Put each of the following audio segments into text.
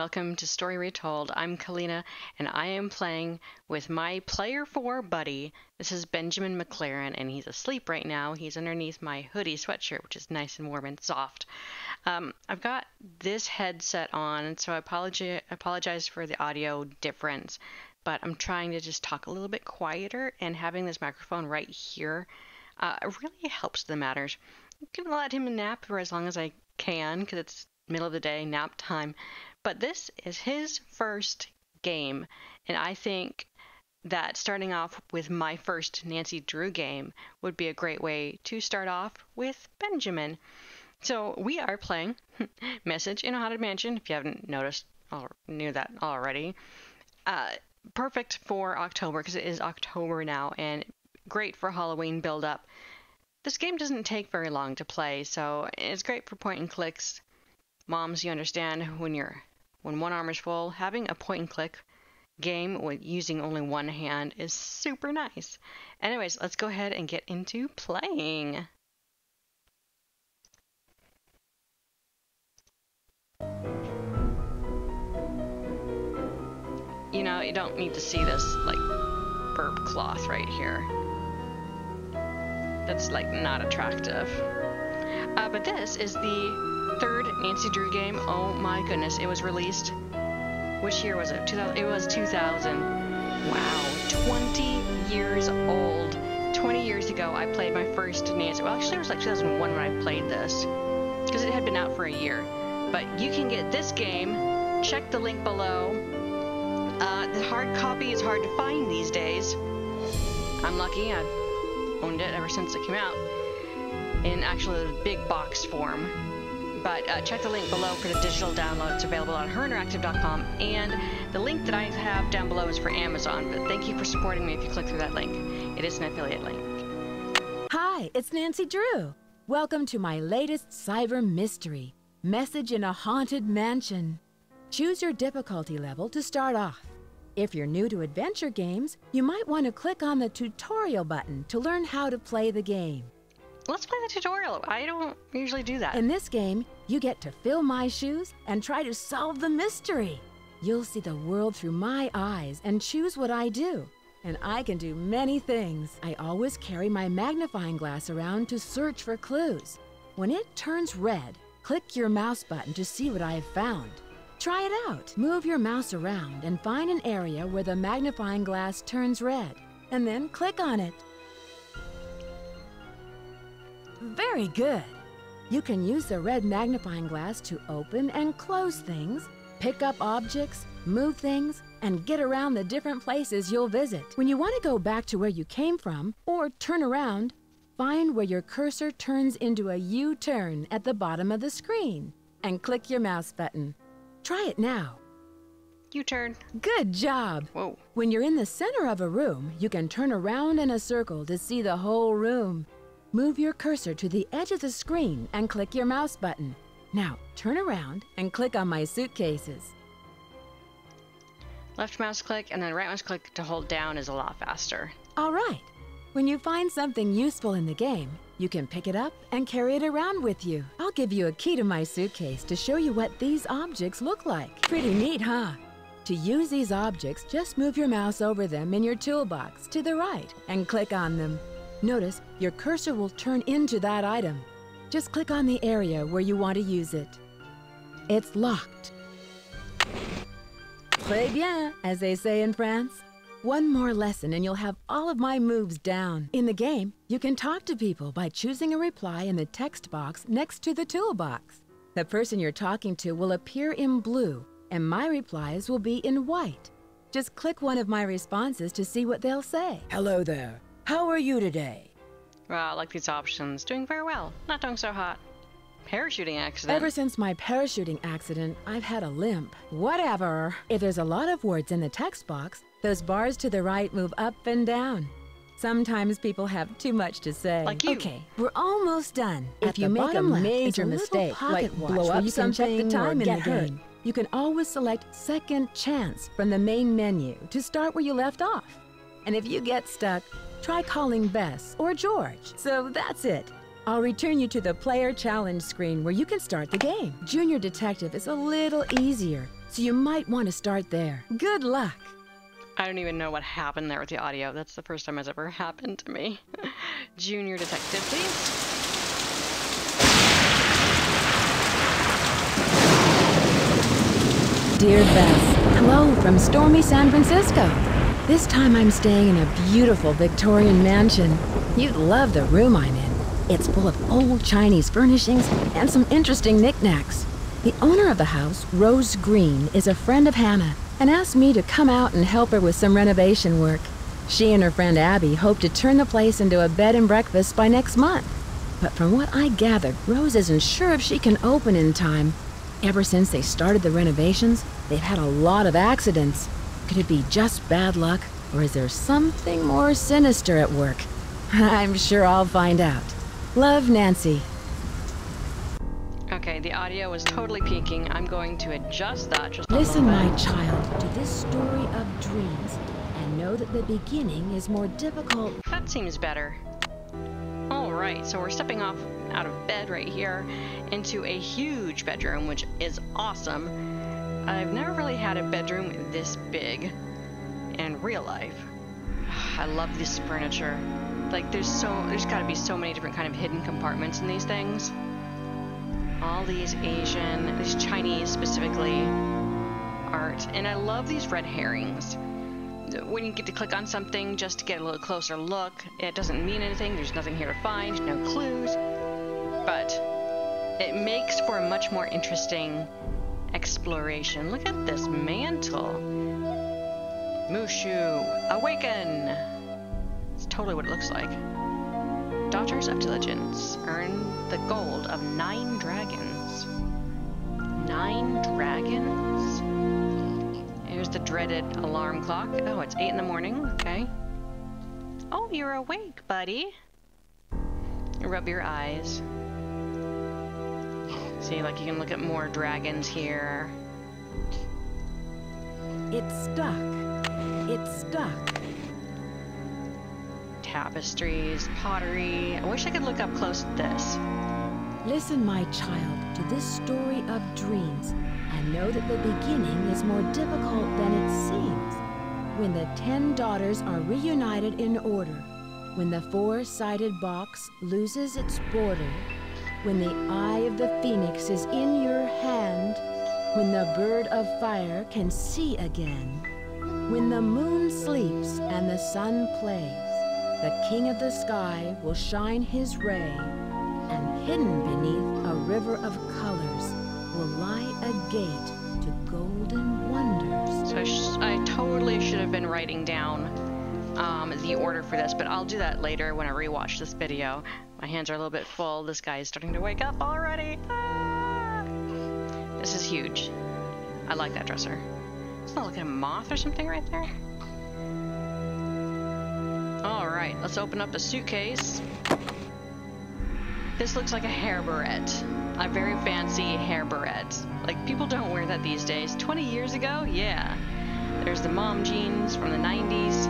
welcome to Story Retold. I'm Calina, and I am playing with my Player 4 buddy. This is Benjamin McLaren, and he's asleep right now. He's underneath my hoodie sweatshirt, which is nice and warm and soft. I've got this headset on, so I apologize for the audio difference, but I'm trying to just talk a little bit quieter, and having this microphone right here really helps the matters. I'm going to let him nap for as long as I can, because it's middle of the day, nap time. But this is his first game, and I think that starting off with my first Nancy Drew game would be a great way to start off with Benjamin. So we are playing Message in a Haunted Mansion, if you haven't noticed or knew that already. Perfect for October, because it is October now, and great for Halloween build-up. This game doesn't take very long to play, so it's great for point and clicks. Moms, you understand, when one arm is full, having a point and click game with using only one hand is super nice. Anyways, let's go ahead and get into playing. You know, you don't need to see this like burp cloth right here. That's like not attractive. But this is the third Nancy Drew game. Oh my goodness, it was released. Which year was it? 2000. It was 2000. Wow, 20 years old. 20 years ago, I played my first Nancy. Well, actually, it was like 2001 when I played this, because it had been out for a year. But you can get this game. Check the link below. The hard copy is hard to find these days. I'm lucky. I've owned it ever since it came out in actually the big box form. But check the link below for the digital download. It's available on herinteractive.com, and the link that I have down below is for Amazon. But thank you for supporting me if you click through that link. It is an affiliate link. Hi, it's Nancy Drew. Welcome to my latest cyber mystery, Message in a Haunted Mansion. Choose your difficulty level to start off. If you're new to adventure games, you might want to click on the tutorial button to learn how to play the game. Let's play the tutorial. I don't usually do that. In this game, you get to fill my shoes and try to solve the mystery. You'll see the world through my eyes and choose what I do. And I can do many things. I always carry my magnifying glass around to search for clues. When it turns red, click your mouse button to see what I have found. Try it out. Move your mouse around and find an area where the magnifying glass turns red, and then click on it. Very good. You can use the red magnifying glass to open and close things, pick up objects, move things, and get around the different places you'll visit. When you want to go back to where you came from or turn around, find where your cursor turns into a U-turn at the bottom of the screen and click your mouse button. Try it now. U-turn. Good job. Whoa. When you're in the center of a room, you can turn around in a circle to see the whole room. Move your cursor to the edge of the screen and click your mouse button. Now, turn around and click on my suitcases. Left mouse click and then right mouse click to hold down is a lot faster. All right. When you find something useful in the game, you can pick it up and carry it around with you. I'll give you a key to my suitcase to show you what these objects look like. Pretty neat, huh? To use these objects, just move your mouse over them in your toolbox to the right and click on them. Notice your cursor will turn into that item. Just click on the area where you want to use it. It's locked. Très bien, as they say in France. One more lesson and you'll have all of my moves down. In the game, you can talk to people by choosing a reply in the text box next to the toolbox. The person you're talking to will appear in blue, and my replies will be in white. Just click one of my responses to see what they'll say. Hello there. How are you today? Well, I like these options. Doing very well. Not doing so hot. Parachuting accident. Ever since my parachuting accident, I've had a limp. Whatever. If there's a lot of words in the text box, those bars to the right move up and down. Sometimes people have too much to say. Like you. Okay, we're almost done. If you make a major mistake, like blow up something, check the time or get hurt, you can always select Second Chance from the main menu to start where you left off. And if you get stuck, try calling Bess or George. So that's it. I'll return you to the player challenge screen where you can start the game. Junior Detective is a little easier. so you might want to start there. Good luck. I don't even know what happened there with the audio. That's the first time it's ever happened to me. Junior detective, please. Dear Bess, hello from stormy San Francisco. This time I'm staying in a beautiful Victorian mansion. You'd love the room I'm in. It's full of old Chinese furnishings and some interesting knickknacks. The owner of the house, Rose Green, is a friend of Hannah and asked me to come out and help her with some renovation work. She and her friend Abby hope to turn the place into a bed and breakfast by next month. But from what I gathered, Rose isn't sure if she can open in time. Ever since they started the renovations, they've had a lot of accidents. Could it be just bad luck, or is there something more sinister at work? I'm sure I'll find out. Love, Nancy. Okay, the audio was totally peaking. I'm going to adjust that just a Listen, little bit. my child, to this story of dreams, and know that the beginning is more difficult. That seems better. Alright, so we're stepping off out of bed right here into a huge bedroom, which is awesome. I've never really had a bedroom this big in real life. I love this furniture. Like, there's gotta be so many different kind of hidden compartments in these things. All these Asian, these Chinese specifically, art. And I love these red herrings. When you get to click on something just to get a little closer look, it doesn't mean anything, there's nothing here to find, no clues, but it makes for a much more interesting exploration. Look at this mantle. Mushu, awaken! It's totally what it looks like. Daughters of Diligence earn the gold of 9 dragons. 9 dragons? Here's the dreaded alarm clock. Oh, it's 8 in the morning. Okay. Oh, you're awake, buddy. Rub your eyes. See, like you can look at more dragons here. It's stuck. It's stuck. Tapestries, pottery. I wish I could look up close at this. Listen, my child, to this story of dreams, and know that the beginning is more difficult than it seems. When the 10 daughters are reunited in order, when the 4-sided box loses its border, when the eye of the phoenix is in your hand, when the bird of fire can see again, when the moon sleeps and the sun plays, the king of the sky will shine his ray, and hidden beneath a river of colors will lie a gate to golden wonders. So I totally should have been writing down the order for this, but I'll do that later when I rewatch this video. My hands are a little bit full. This guy is starting to wake up already. Ah! This is huge. I like that dresser. It's not like a moth or something right there. Alright, let's open up the suitcase. This looks like a hair barrette. A very fancy hair barrette. Like, people don't wear that these days. 20 years ago? Yeah. There's the mom jeans from the 90s.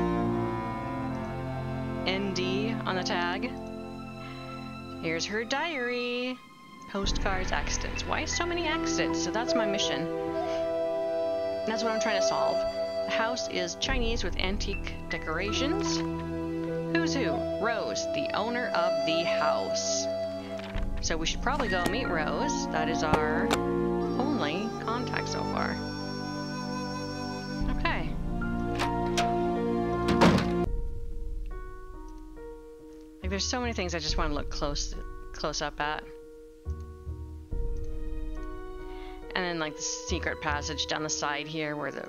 ND on the tag. Here's her diary. Postcards, accidents. Why so many accidents? So that's my mission. That's what I'm trying to solve. The house is Chinese with antique decorations. Who's who? Rose, the owner of the house. So we should probably go meet Rose. That is our only contact so far. Okay. Like, there's so many things I just want to look close up at. And then, like, the secret passage down the side here where the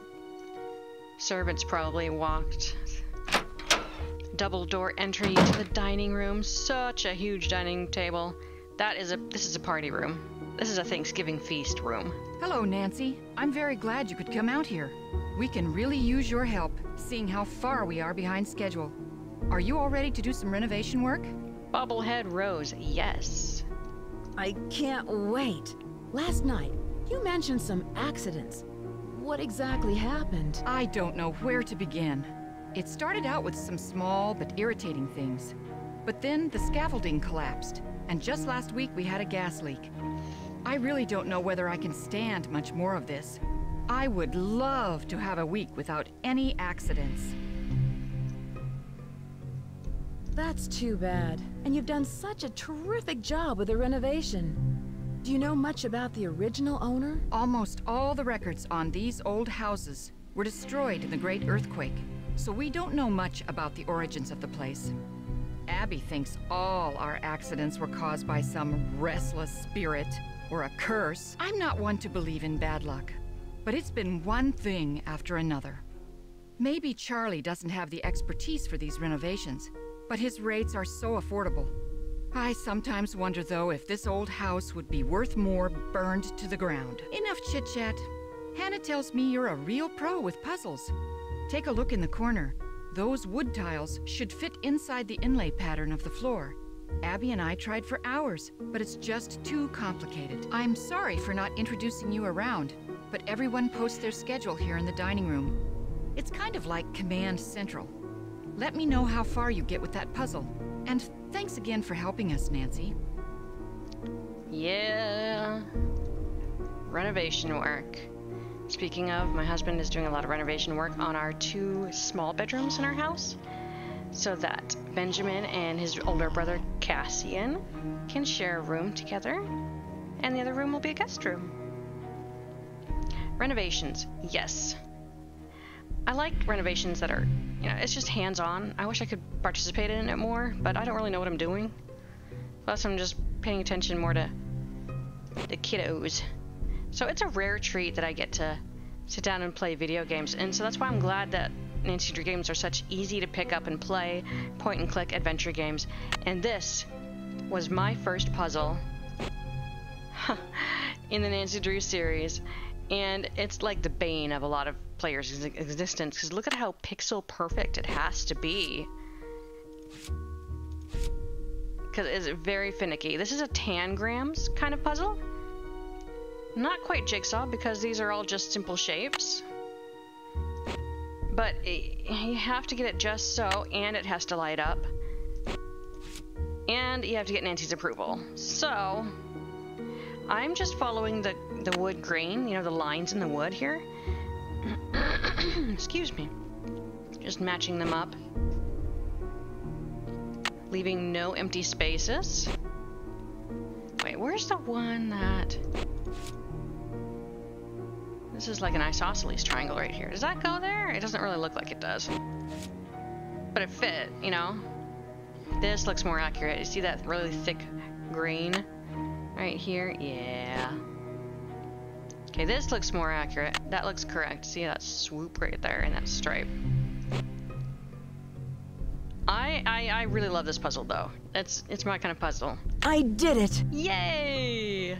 servants probably walked. Double door entry to the dining room. Such a huge dining table. This is a party room. This is a Thanksgiving feast room. Hello, Nancy. I'm very glad you could come out here. We can really use your help, seeing how far we are behind schedule. Are you all ready to do some renovation work? Bobblehead Rose, yes. I can't wait. Last night, you mentioned some accidents. What exactly happened? I don't know where to begin. It started out with some small but irritating things. But then the scaffolding collapsed, and just last week we had a gas leak. I really don't know whether I can stand much more of this. I would love to have a week without any accidents. That's too bad. And you've done such a terrific job with the renovation. Do you know much about the original owner? Almost all the records on these old houses were destroyed in the Great Earthquake, so we don't know much about the origins of the place. Abby thinks all our accidents were caused by some restless spirit or a curse. I'm not one to believe in bad luck, but it's been one thing after another. Maybe Charlie doesn't have the expertise for these renovations, but his rates are so affordable. I sometimes wonder, though, if this old house would be worth more burned to the ground. Enough chit-chat. Hannah tells me you're a real pro with puzzles. Take a look in the corner. Those wood tiles should fit inside the inlay pattern of the floor. Abby and I tried for hours, but it's just too complicated. I'm sorry for not introducing you around, but everyone posts their schedule here in the dining room. It's kind of like Command Central. Let me know how far you get with that puzzle. And thanks again for helping us, Nancy. Yeah. Renovation work. Speaking of, my husband is doing a lot of renovation work on our 2 small bedrooms in our house, so that Benjamin and his older brother Cassian can share a room together, and the other room will be a guest room. Renovations, yes. I like renovations that are, it's just hands-on. I wish I could participate in it more, but I don't really know what I'm doing. Plus, I'm just paying attention more to the kiddos. So it's a rare treat that I get to sit down and play video games, and so that's why I'm glad that Nancy Drew games are such easy to pick up and play, point-and-click adventure games. And this was my first puzzle in the Nancy Drew series, and it's like the bane of a lot of players' existence, because look at how pixel perfect it has to be. Because it's very finicky. This is a tangrams kind of puzzle. Not quite jigsaw, because these are all just simple shapes. But you have to get it just so, and it has to light up. And you have to get Nancy's approval. So, I'm just following the wood grain, the lines in the wood here. Excuse me. Just matching them up. Leaving no empty spaces. Wait, where's the one that... This is like an isosceles triangle right here. Does that go there? It doesn't really look like it does. But it fit, This looks more accurate. You see that really thick grain right here? Yeah. Okay, this looks more accurate. That looks correct. See that swoop right there and that stripe. I really love this puzzle, though. It's my kind of puzzle. I did it! Yay!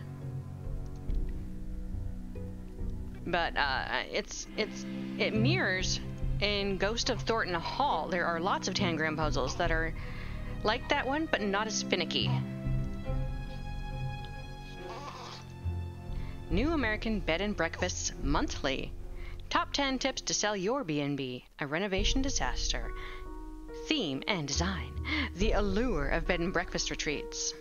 But it mirrors in Ghost of Thornton Hall. There are lots of tangram puzzles that are like that one, but not as finicky. New American Bed and Breakfasts Monthly. Top 10 tips to sell your B&B. A renovation disaster. Theme and design. The allure of bed and breakfast retreats.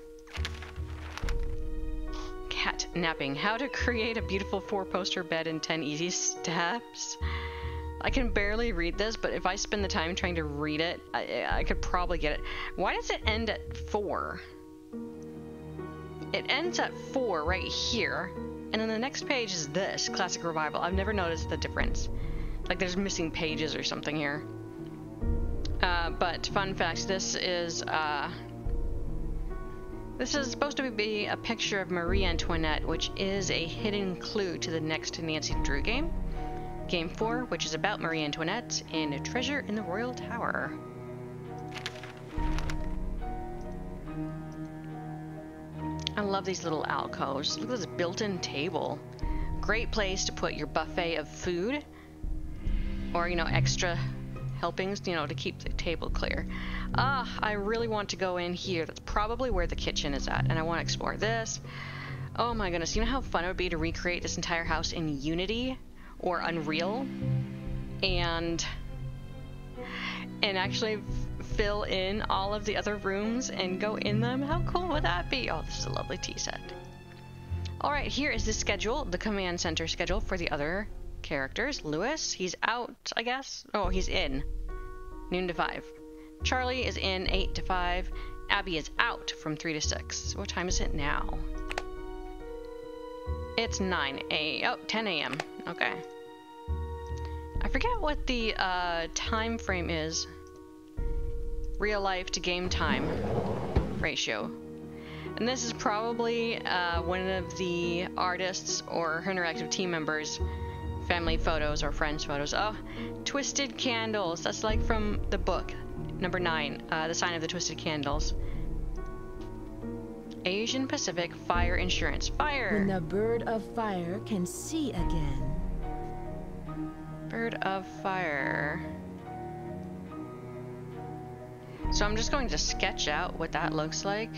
Cat napping. How to create a beautiful 4-poster bed in 10 easy steps. I can barely read this, but if I spend the time trying to read it, I could probably get it. Why does it end at 4? It ends at 4 right here, and then the next page is this, Classic Revival. I've never noticed the difference. Like there's missing pages or something here. But fun fact, this is supposed to be a picture of Marie Antoinette, which is a hidden clue to the next Nancy Drew game. Game 4, which is about Marie Antoinette and a treasure in the Royal Tower. I love these little alcoves. Look at this built-in table. Great place to put your buffet of food. Or, extra helpings, to keep the table clear. I really want to go in here. That's probably where the kitchen is at, and I want to explore this. Oh my goodness, you know how fun it would be to recreate this entire house in Unity or Unreal and actually fill in all of the other rooms and go in them? How cool would that be? Oh, this is a lovely tea set. Alright, here is the schedule, the command center schedule for the other characters. Lewis, he's out, I guess. Oh, he's in. Noon to 5. Charlie is in 8 to 5. Abby is out from 3 to 6. What time is it now? It's 10 a.m. Okay. I forget what the time frame is. Real life to game time ratio. And this is probably one of the artists or her interactive team members' family photos or friends' photos. Oh, Twisted Candles. That's like from the book, number 9, The Sign of the Twisted Candles. Asian Pacific Fire Insurance. Fire! When the bird of fire can see again. Bird of Fire. So I'm just going to sketch out what that looks like.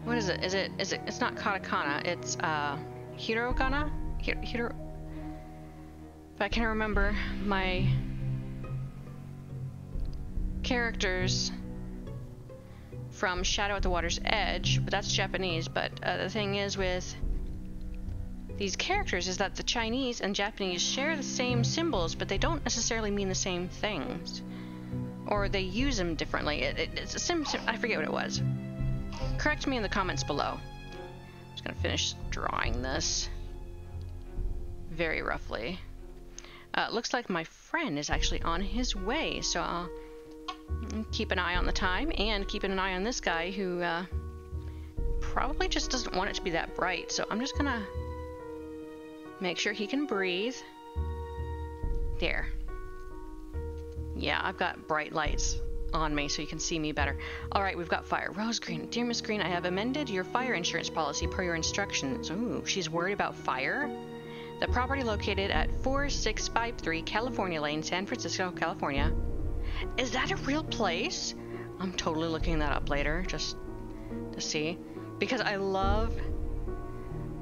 What is it? It's not katakana, it's hiragana? If I can remember my characters from Shadow at the Water's Edge, but that's Japanese. But the thing is with these characters is that the Chinese and Japanese share the same symbols, but they don't necessarily mean the same things. Or they use them differently. It's a I forget what it was. Correct me in the comments below. I'm just gonna finish drawing this very roughly. Looks like my friend is actually on his way, so I'll keep an eye on the time and keep an eye on this guy who probably just doesn't want it to be that bright. So I'm just gonna make sure he can breathe. There. Yeah, I've got bright lights on me so you can see me better. Alright, we've got fire. Rose Green. Dear Miss Green, I have amended your fire insurance policy per your instructions. Ooh, she's worried about fire? The property located at 4653 California Lane, San Francisco, California. Is that a real place? I'm totally looking that up later, just to see. Because I love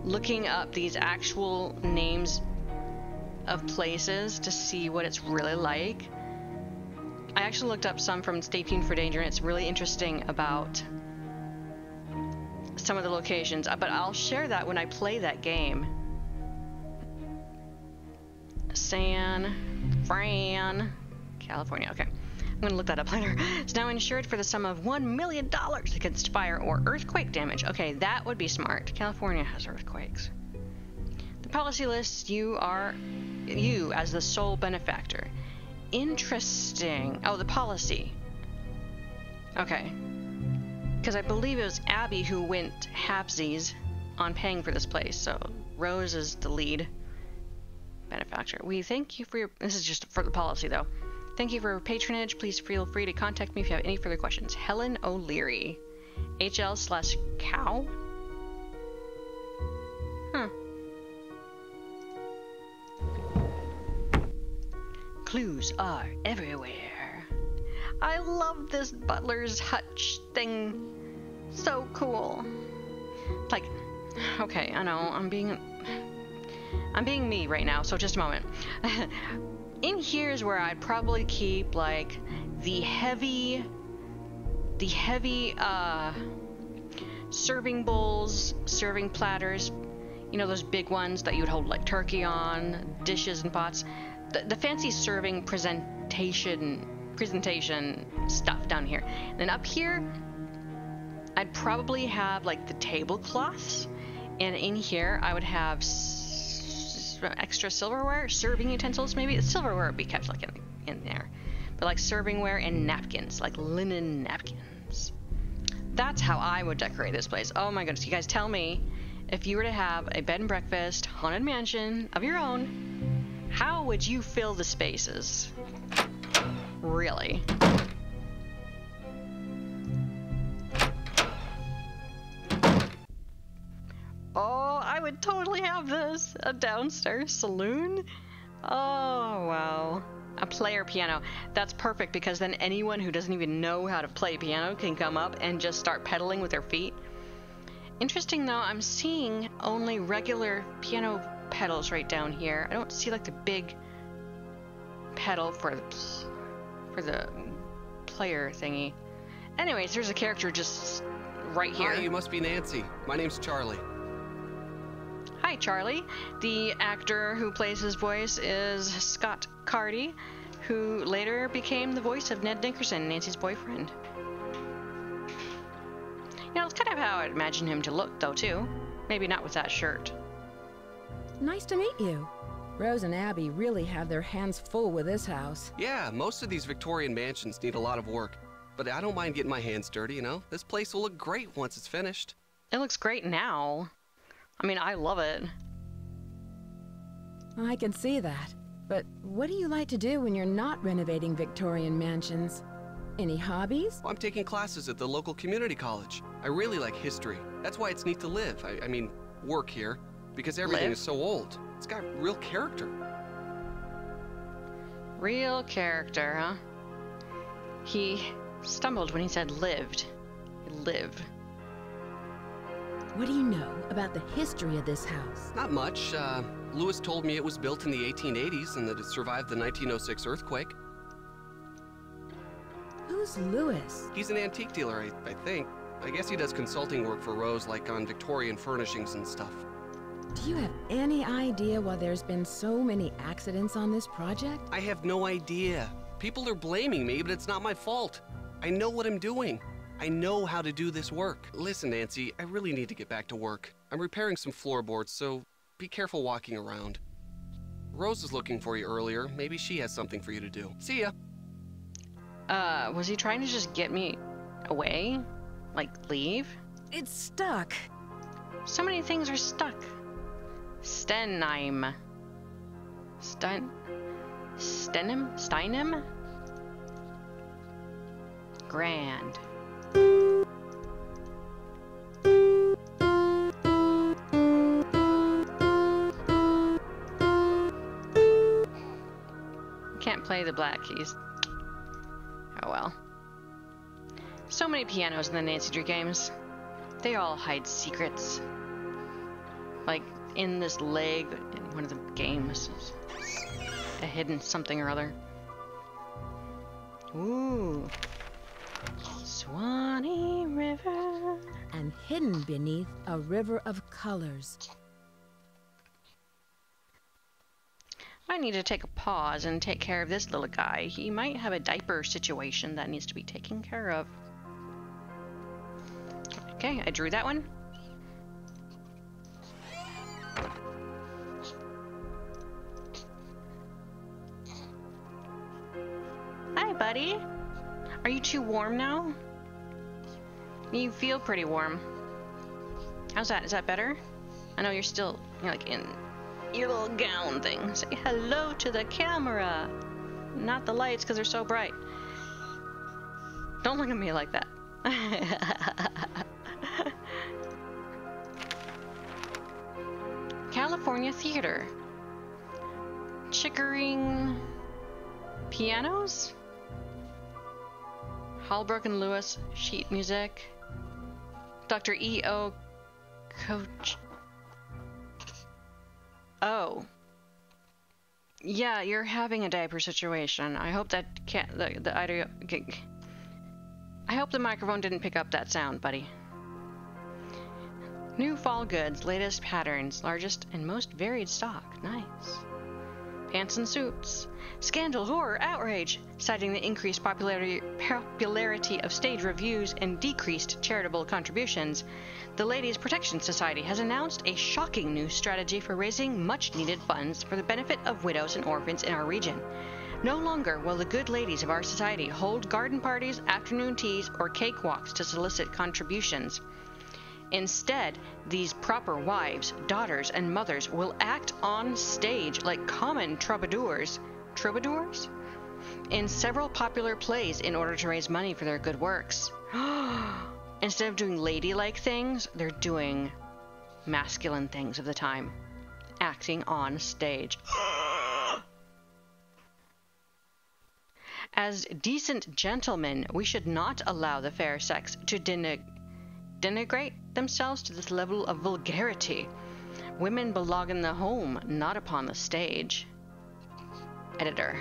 looking up these actual names of places to see what it's really like. I actually looked up some from Stay Tuned for Danger, and it's really interesting about some of the locations, but I'll share that when I play that game. San Fran, California. Okay, I'm gonna look that up later. It's now insured for the sum of $1 million against fire or earthquake damage. Okay, that would be smart. California has earthquakes. The policy lists you as the sole benefactor. Interesting. Oh, the policy. Okay. Because I believe it was Abby who went halfsies on paying for this place, so Rose is the lead benefactor. We thank you for your... This is just for the policy, though. Thank you for your patronage. Please feel free to contact me if you have any further questions. Helen O'Leary. HL/cow? Huh. Clues are everywhere. I love this butler's hutch thing. So cool. Like, okay, I know, I'm being me right now, so just a moment. In here is where I'd probably keep, like, the heavy, serving bowls, serving platters. You know, those big ones that you would hold, like, turkey on, dishes and pots. The fancy serving presentation stuff down here. And then up here, I'd probably have like the tablecloths, and in here I would have extra silverware, serving utensils. Maybe the silverware would be kept like in there, but like servingware and napkins, like linen napkins. That's how I would decorate this place. Oh my goodness, you guys tell me, if you were to have a bed and breakfast haunted mansion of your own, how would you fill the spaces? Really? Oh, I would totally have this. A downstairs saloon? Oh, wow. A player piano. That's perfect, because then anyone who doesn't even know how to play piano can come up and just start pedaling with their feet. Interesting though, I'm seeing only regular piano pedals right down here. I don't see like the big pedal for the player thingy. Anyways, there's a character just right here. Hi, you must be Nancy. My name's Charlie. Hi, Hi, Charlie. The actor who plays his voice is Scott Cardy, who later became the voice of Ned Nickerson, Nancy's boyfriend. You know, it's kind of how I'd imagine him to look, though, too. Maybe not with that shirt. Nice to meet you. Rose and Abby really have their hands full with this house. Yeah, most of these Victorian mansions need a lot of work. But I don't mind getting my hands dirty, you know? This place will look great once it's finished. It looks great now. I mean, I love it. I can see that. But what do you like to do when you're not renovating Victorian mansions? Any hobbies? Well, I'm taking classes at the local community college. I really like history. That's why it's neat to live. I mean, work here. Because everything is so old. It's got real character. Real character, huh? He stumbled when he said lived. Live. What do you know about the history of this house? Not much. Lewis told me it was built in the 1880s and that it survived the 1906 earthquake. Who's Lewis? He's an antique dealer, I think. I guess he does consulting work for Rose, like on Victorian furnishings and stuff. Do you have any idea why there's been so many accidents on this project? I have no idea. People are blaming me, but it's not my fault. I know what I'm doing. I know how to do this work. Listen, Nancy, I really need to get back to work. I'm repairing some floorboards, so be careful walking around. Rose was looking for you earlier. Maybe she has something for you to do. See ya. Was he trying to just get me away? Like, leave? It's stuck. So many things are stuck. Stenim. Steinem? Grand. Can't play the black keys. Oh well. So many pianos in the Nancy Drew games. They all hide secrets. Like in this leg in one of the games. A hidden something or other. Ooh. Swanee River. And hidden beneath a river of colors. I need to take a pause and take care of this little guy. He might have a diaper situation that needs to be taken care of. Okay, I drew that one. Hi, buddy. Are you too warm now? You feel pretty warm. How's that? Is that better? I know you're like in your little gown thing. Say hello to the camera. Not the lights because they're so bright. Don't look at me like that. California Theater. Chickering pianos? Holbrook and Lewis sheet music. Dr. E.O. Coach. Oh. Yeah, you're having a diaper situation. I hope that I hope the microphone didn't pick up that sound, buddy. New fall goods, latest patterns, largest and most varied stock. Nice. Pants and suits. Scandal, horror, outrage. Citing the increased popularity of stage reviews and decreased charitable contributions, the Ladies Protection Society has announced a shocking new strategy for raising much-needed funds for the benefit of widows and orphans in our region. No longer will the good ladies of our society hold garden parties, afternoon teas, or cakewalks to solicit contributions. Instead, these proper wives, daughters, and mothers will act on stage like common troubadours in several popular plays in order to raise money for their good works. Instead of doing ladylike things, they're doing masculine things of the time. Acting on stage. As decent gentlemen, we should not allow the fair sex to denigrate themselves to this level of vulgarity. Women belong in the home, not upon the stage. Editor.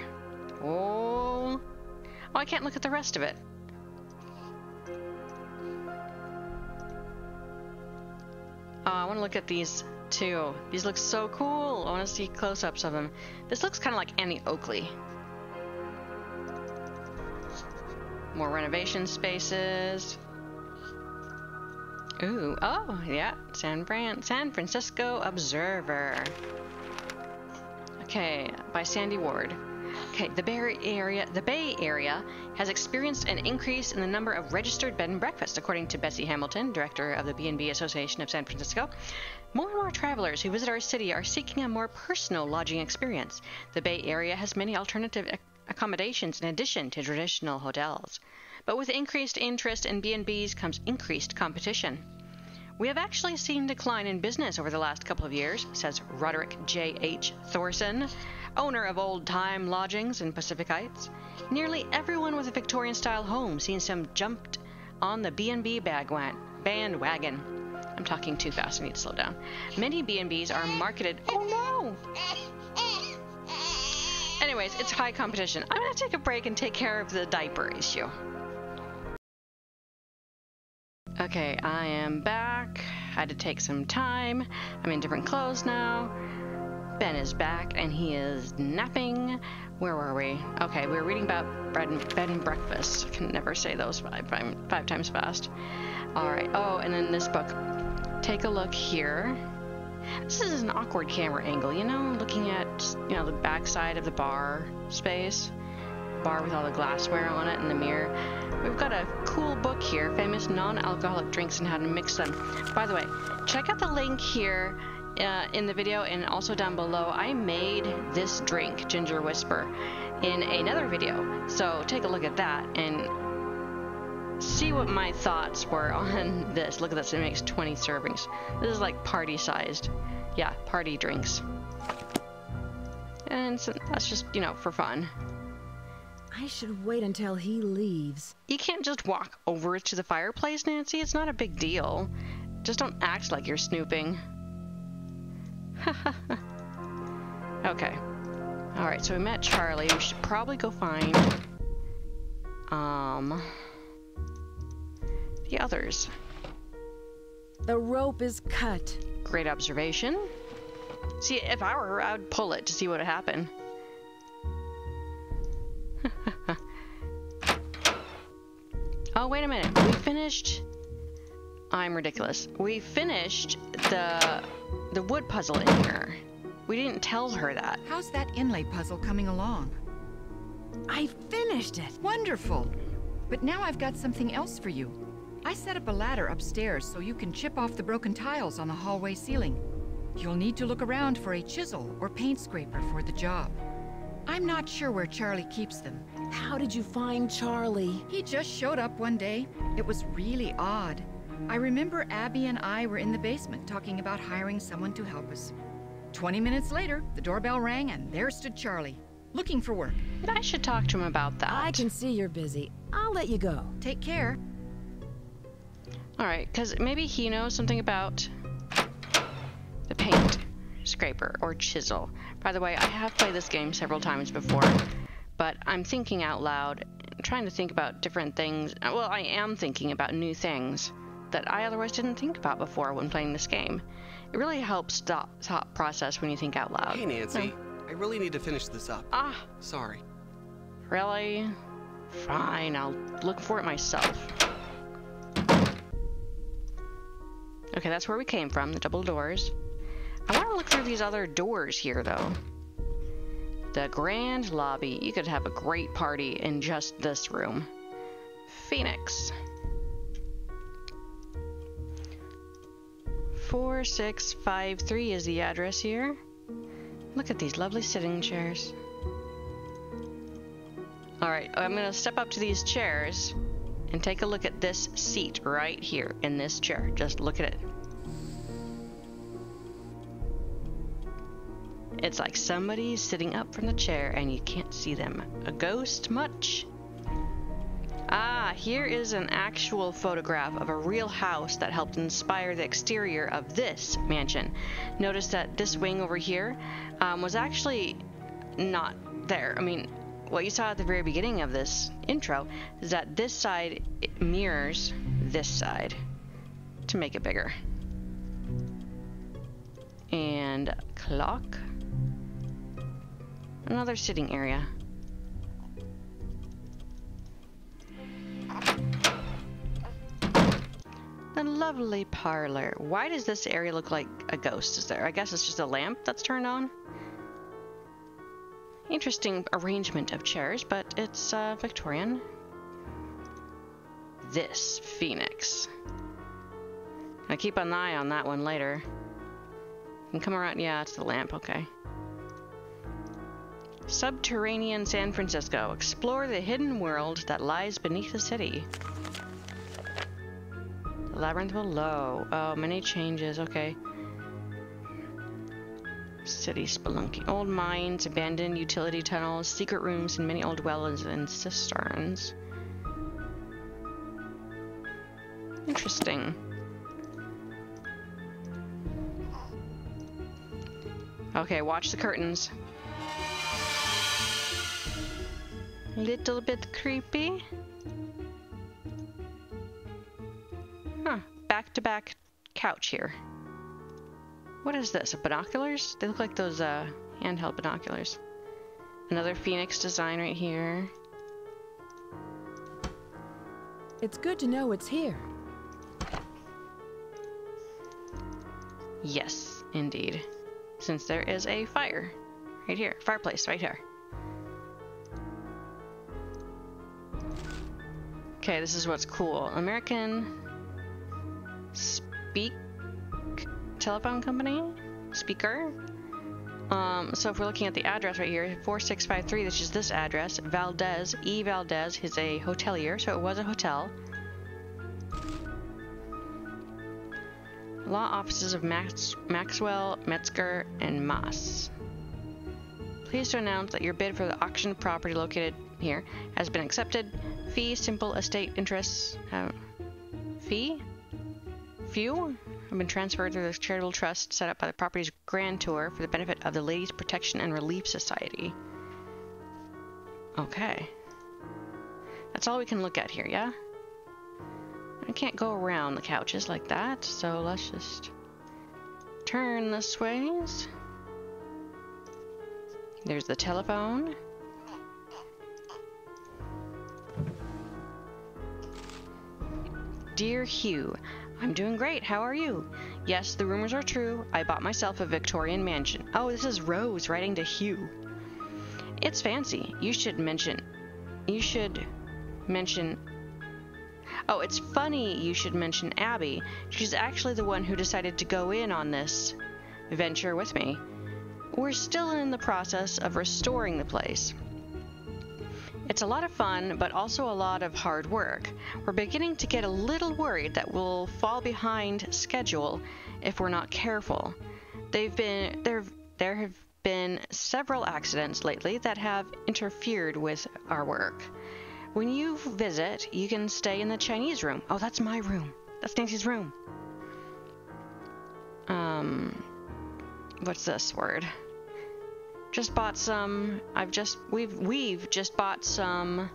Oh, I can't look at the rest of it. I want to look at these too. These look so cool. I want to see close-ups of them. This looks kind of like Annie Oakley. More renovation spaces. Ooh, oh, yeah. San Francisco Observer. Okay, by Sandy Ward. Okay, the Bay Area has experienced an increase in the number of registered bed and breakfasts, according to Bessie Hamilton, director of the B&B Association of San Francisco. More and more travelers who visit our city are seeking a more personal lodging experience. The Bay Area has many alternative accommodations in addition to traditional hotels. But with increased interest in B&Bs comes increased competition. We have actually seen decline in business over the last couple of years, says Roderick J.H. Thorson, owner of Old Time Lodgings in Pacific Heights. Nearly everyone with a Victorian-style home seems to have jumped on the B&B bandwagon. I'm talking too fast, I need to slow down. Many B&Bs are marketed... Oh no! Anyways, it's high competition. I'm gonna take a break and take care of the diaper issue. Okay, I am back. Had to take some time. I'm in different clothes now. Ben is back and he is napping. Where were we? Okay, we were reading about bed and breakfast. I can never say those five times fast. Alright, oh, and then this book. Take a look here. This is an awkward camera angle, you know, looking at, you know, the backside of the bar space. Bar with all the glassware on it and the mirror. We've got a cool book here, Famous Non-Alcoholic Drinks and How to Mix Them. By the way, check out the link here in the video and also down below. I made this drink, Ginger Whisper, in another video. So take a look at that and see what my thoughts were on this. Look at this, it makes 20 servings. This is like party-sized. Yeah, party drinks. And so that's just, you know, for fun. I should wait until he leaves. You can't just walk over to the fireplace, Nancy. It's not a big deal. Just don't act like you're snooping. Okay. Alright, so we met Charlie. We should probably go find... the others. The rope is cut. Great observation. See, if I were her, I would pull it to see what would happen. Oh, wait a minute. We finished... I'm ridiculous. We finished the wood puzzle in here. We didn't tell her that. How's that inlay puzzle coming along? I finished it. Wonderful. But now I've got something else for you. I set up a ladder upstairs so you can chip off the broken tiles on the hallway ceiling. You'll need to look around for a chisel or paint scraper for the job. I'm not sure where Charlie keeps them. How did you find Charlie? He just showed up one day. It was really odd. I remember Abby and I were in the basement talking about hiring someone to help us. 20 minutes later, the doorbell rang and there stood Charlie, looking for work. I should talk to him about that. I can see you're busy. I'll let you go. Take care. Alright, because maybe he knows something about the paint scraper or chisel. By the way, I have played this game several times before, but I'm thinking out loud, trying to think about different things. Well, I am thinking about new things that I otherwise didn't think about before when playing this game. It really helps thought process when you think out loud. Hey, Nancy. I really need to finish this up. Ah. Sorry. Really? Fine, I'll look for it myself. Okay, that's where we came from, the double doors. I want to look through these other doors here, though. The grand lobby. You could have a great party in just this room. Phoenix. 4653 is the address here. Look at these lovely sitting chairs. Alright, I'm going to step up to these chairs and take a look at this seat right here in this chair. Just look at it. It's like somebody's sitting up from the chair and you can't see them. A ghost much? Ah, here is an actual photograph of a real house that helped inspire the exterior of this mansion. Notice that this wing over here was actually not there. I mean, what you saw at the very beginning of this intro is that this side mirrors this side to make it bigger. And clock. Another sitting area. The lovely parlor. Why does this area look like a ghost? Is there? I guess it's just a lamp that's turned on. Interesting arrangement of chairs, but it's Victorian. This phoenix. I'll keep an eye on that one later. Can come around. Yeah, it's the lamp. Okay. Subterranean San Francisco. Explore the hidden world that lies beneath the city. The labyrinth below. Oh, many changes. Okay. City spelunking. Old mines, abandoned utility tunnels, secret rooms, and many old wells and cisterns. Interesting. Okay, watch the curtains. Little bit creepy. Huh. Back-to-back couch here. What is this? Binoculars? They look like those handheld binoculars. Another Phoenix design right here. It's good to know it's here. Yes, indeed. Since there is a fire right here. Fireplace right here. Okay, this is what's cool. American telephone company? Speaker? So if we're looking at the address right here, 4653, which is this address, Valdez, E. Valdez, is a hotelier, so it was a hotel. Law offices of Maxwell, Metzger, and Moss. Pleased to announce that your bid for the auction property located here has been accepted. Fee, simple estate interests. Few have been transferred through this charitable trust set up by the property's grantor for the benefit of the Ladies Protection and Relief Society. Okay. That's all we can look at here, yeah? I can't go around the couches like that, so let's just turn this ways. There's the telephone. Dear Hugh, I'm doing great. How are you? Yes, the rumors are true. I bought myself a Victorian mansion. Oh, this is Rose writing to Hugh. It's fancy. You should mention. Oh, it's funny you should mention Abby. She's actually the one who decided to go in on this venture with me. We're still in the process of restoring the place. It's a lot of fun, but also a lot of hard work. We're beginning to get a little worried that we'll fall behind schedule if we're not careful. There have been several accidents lately that have interfered with our work. When you visit, you can stay in the Chinese room. Oh, that's my room. That's Nancy's room. What's this word? Just bought some. We've just bought some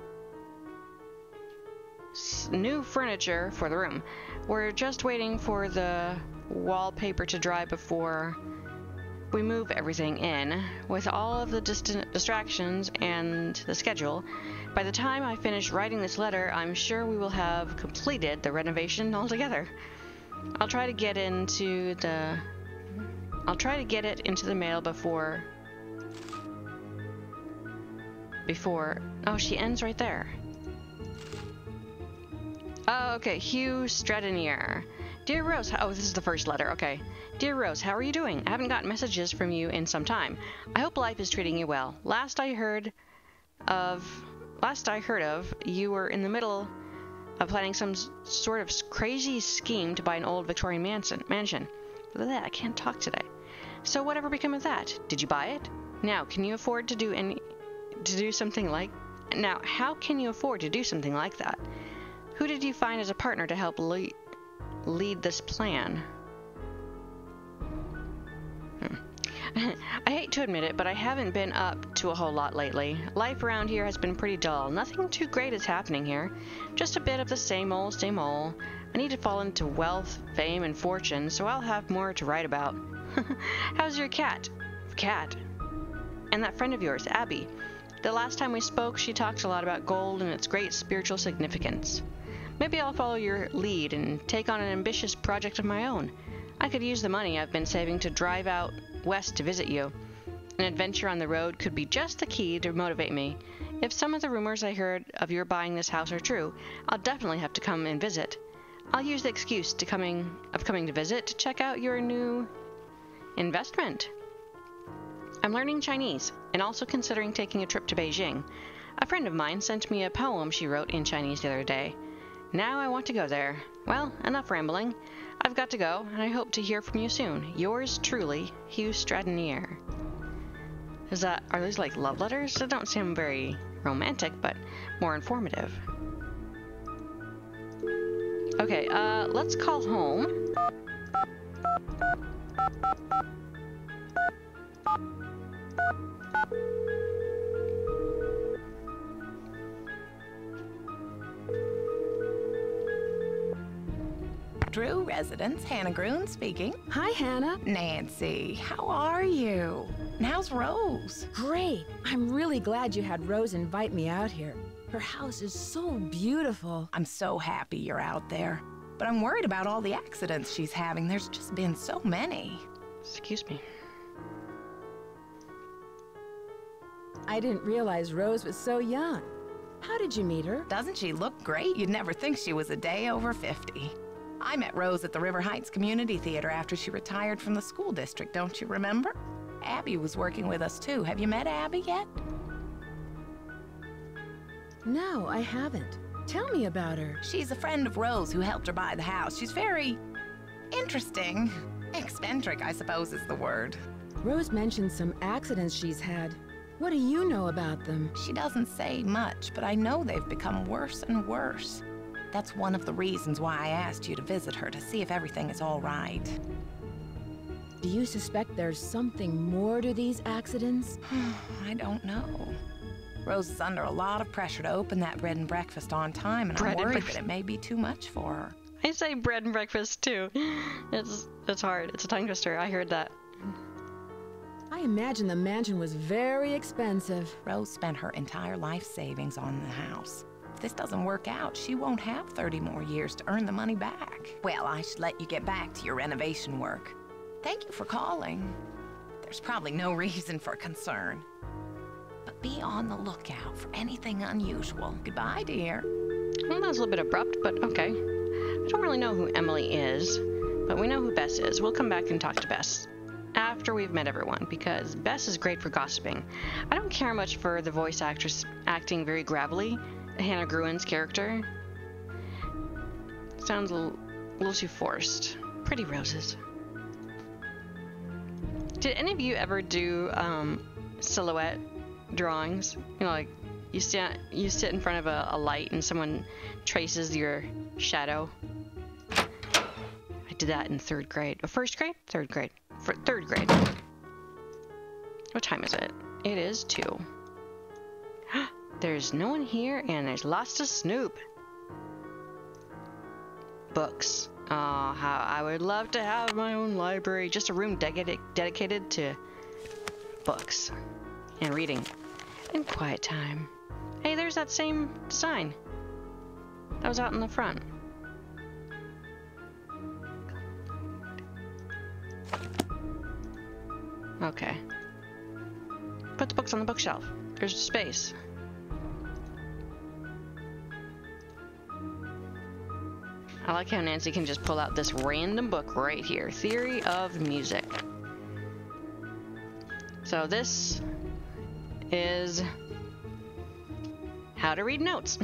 new furniture for the room. We're just waiting for the wallpaper to dry before we move everything in. With all of the distractions and the schedule, by the time I finish writing this letter, I'm sure we will have completed the renovation altogether. I'll try to get it into the mail before. Oh, she ends right there. Oh, okay. Hugh Stradinier. Dear Rose, oh, this is the first letter. Okay. Dear Rose, how are you doing? I haven't gotten messages from you in some time. I hope life is treating you well. Last I heard of, you were in the middle of planning some sort of crazy scheme to buy an old Victorian mansion. Blah, I can't talk today. So whatever became of that? Did you buy it? Now, can you afford to do something like? Now, how can you afford to do something like that? Who did you find as a partner to help lead this plan? I hate to admit it, but I haven't been up to a whole lot lately. Life around here has been pretty dull. Nothing too great is happening here. Just a bit of the same old, same old. I need to fall into wealth, fame, and fortune, so I'll have more to write about. How's your cat? Cat? And that friend of yours, Abby. The last time we spoke, she talked a lot about gold and its great spiritual significance. Maybe I'll follow your lead and take on an ambitious project of my own. I could use the money I've been saving to drive out west to visit you. An adventure on the road could be just the key to motivate me. If some of the rumors I heard of your buying this house are true, I'll definitely have to come and visit. I'll use the excuse of coming to visit to check out your new investment. I'm learning Chinese and also considering taking a trip to Beijing. A friend of mine sent me a poem she wrote in Chinese the other day. Now I want to go there. Well, enough rambling. I've got to go, and I hope to hear from you soon. Yours truly, Hugh Stradinier. Are those like love letters? They don't seem very romantic, but more informative. Okay, let's call home. Drew Residence, Hannah Groon speaking. Hi, Hannah. Nancy, how are you? And how's Rose? Great. I'm really glad you had Rose invite me out here. Her house is so beautiful. I'm so happy you're out there. But I'm worried about all the accidents she's having. There's just been so many. Excuse me. I didn't realize Rose was so young. How did you meet her? Doesn't she look great? You'd never think she was a day over 50. I met Rose at the River Heights Community Theater after she retired from the school district, don't you remember? Abby was working with us too. Have you met Abby yet? No, I haven't. Tell me about her. She's a friend of Rose who helped her buy the house. She's very interesting. Eccentric, I suppose is the word. Rose mentioned some accidents she's had. What do you know about them? She doesn't say much, but I know they've become worse and worse. That's one of the reasons why I asked you to visit her, to see if everything is all right. Do you suspect there's something more to these accidents? I don't know. Rose is under a lot of pressure to open that bread and breakfast on time, and I'm worried that it may be too much for her. I say bread and breakfast too. It's hard. It's a tongue twister. I heard that. I imagine the mansion was very expensive. Rose spent her entire life savings on the house. If this doesn't work out, she won't have 30 more years to earn the money back. Well, I should let you get back to your renovation work. Thank you for calling. There's probably no reason for concern. But be on the lookout for anything unusual. Goodbye, dear. Well, that was a little bit abrupt, but okay. I don't really know who Emily is, but we know who Bess is. We'll come back and talk to Bess after we've met everyone, because Bess is great for gossiping. I don't care much for the voice actress acting very gravelly. Hannah Gruen's character sounds a little too forced. Pretty roses. Did any of you ever do silhouette drawings? You know, like you sit in front of a light and someone traces your shadow. I did that in third grade. First grade? Third grade. Third grade. What time is it? It is 2. There's no one here, and there's lots to snoop. Books. Oh, how I would love to have my own library. Just a room dedicated to books and reading and quiet time. Hey, there's that same sign that was out in the front. Okay. Put the books on the bookshelf. There's space. I like how Nancy can just pull out this random book right here. Theory of Music. So this is how to read notes.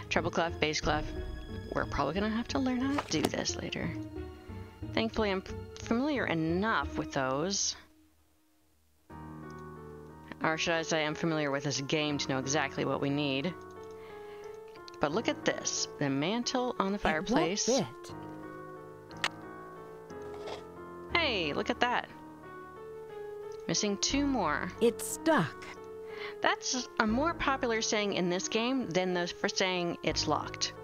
Treble clef, bass clef. We're probably gonna have to learn how to do this later. Thankfully, I'm familiar enough with those. Or should I say I'm familiar with this game to know exactly what we need. But look at this. The mantle on the fireplace. It won't fit. Hey, look at that. Missing 2 more. It's stuck. That's a more popular saying in this game than the for saying it's locked.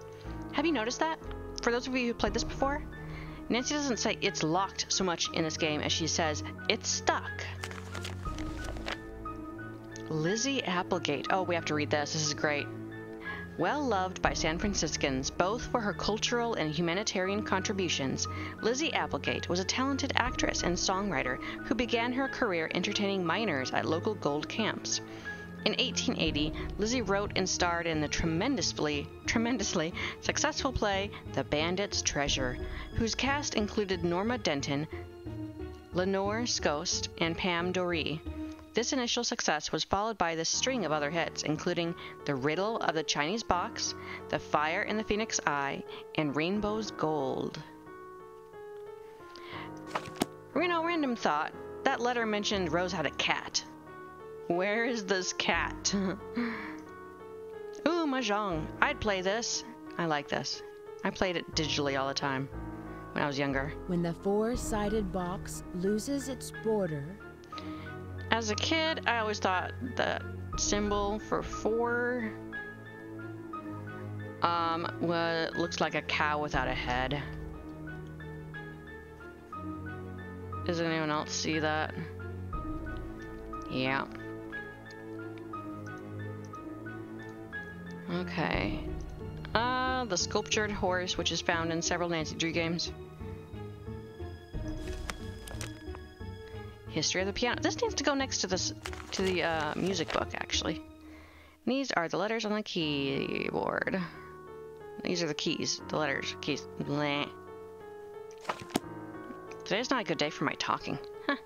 Have you noticed that? For those of you who played this before, Nancy doesn't say it's locked so much in this game as she says it's stuck. Lizzie Applegate. Oh, we have to read this. This is great. Well loved by San Franciscans, both for her cultural and humanitarian contributions, Lizzie Applegate was a talented actress and songwriter who began her career entertaining miners at local gold camps. In 1880, Lizzie wrote and starred in the tremendously successful play The Bandit's Treasure, whose cast included Norma Denton, Lenore Scost, and Pam Doree. This initial success was followed by the string of other hits, including The Riddle of the Chinese Box, The Fire in the Phoenix Eye, and Rainbow's Gold. Random thought. That letter mentioned Rose had a cat. Where is this cat? Ooh, Mahjong. I'd play this. I like this. I played it digitally all the time when I was younger. When the four-sided box loses its border... As a kid, I always thought the symbol for 4 looks like a cow without a head. Does anyone else see that? Yeah. Okay. The sculptured horse, which is found in several Nancy Drew games. History of the piano. This needs to go next to the music book, actually. These are the letters on the keyboard. These are the keys. The letters. Keys. Bleh. Today's not a good day for my talking. Huh.